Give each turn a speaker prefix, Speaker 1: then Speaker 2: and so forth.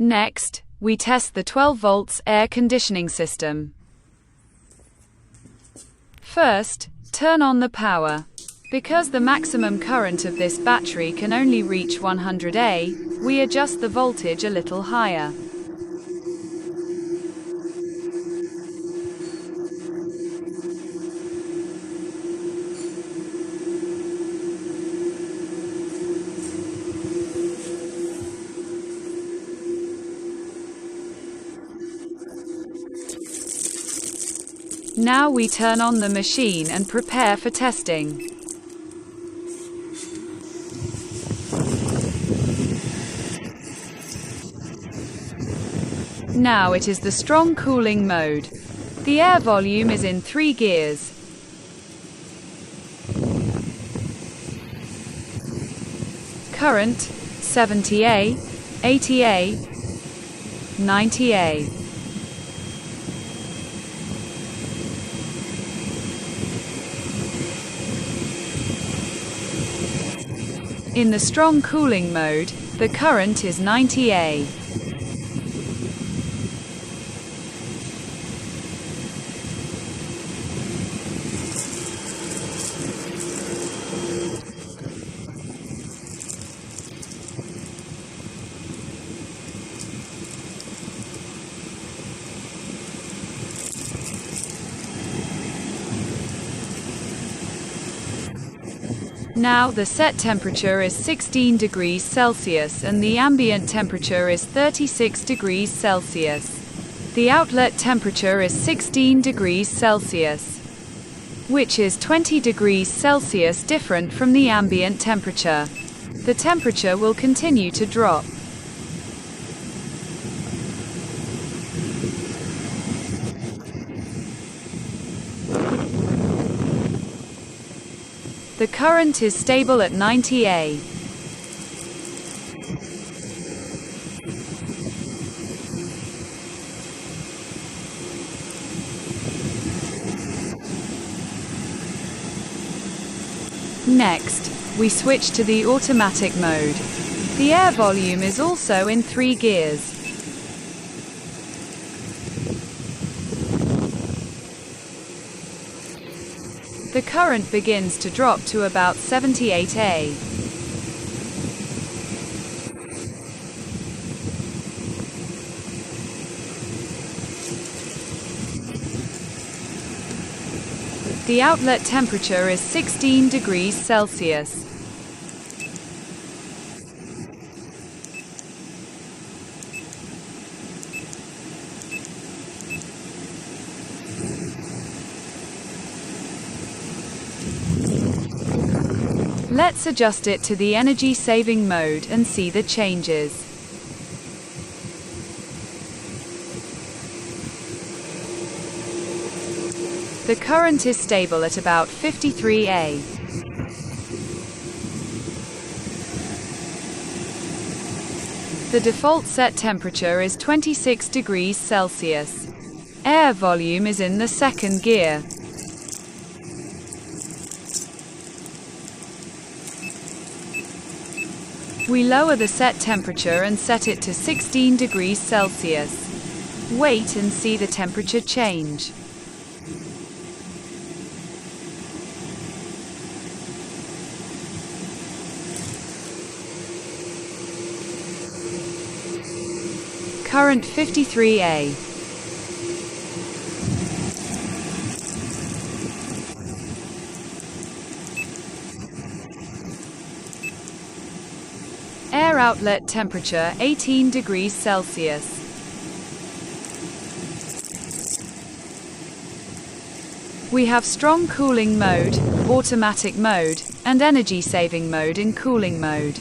Speaker 1: Next, we test the 12 volts air conditioning system. First, turn on the power. Because the maximum current of this battery can only reach 100A, we adjust the voltage a little higher. Now we turn on the machine and prepare for testing. Now it is the strong cooling mode. The air volume is in 3 gears. Current 70A, 80A, 90A. In the strong cooling mode, the current is 90A. Now the set temperature is 16 degrees Celsius and the ambient temperature is 36 degrees Celsius. The outlet temperature is 16 degrees Celsius, which is 20 degrees Celsius different from the ambient temperature. The temperature will continue to drop. The current is stable at 90A. Next, we switch to the automatic mode. The air volume is also in 3 gears. The current begins to drop to about 78A. The outlet temperature is 16 degrees Celsius. Let's adjust it to the energy-saving mode and see the changes. The current is stable at about 53A. The default set temperature is 26 degrees Celsius. Air volume is in the 2nd gear. We lower the set temperature and set it to 16 degrees Celsius. Wait and see the temperature change. Current 53A. Air outlet temperature 18 degrees Celsius. We have strong cooling mode, automatic mode, and energy saving mode in cooling mode.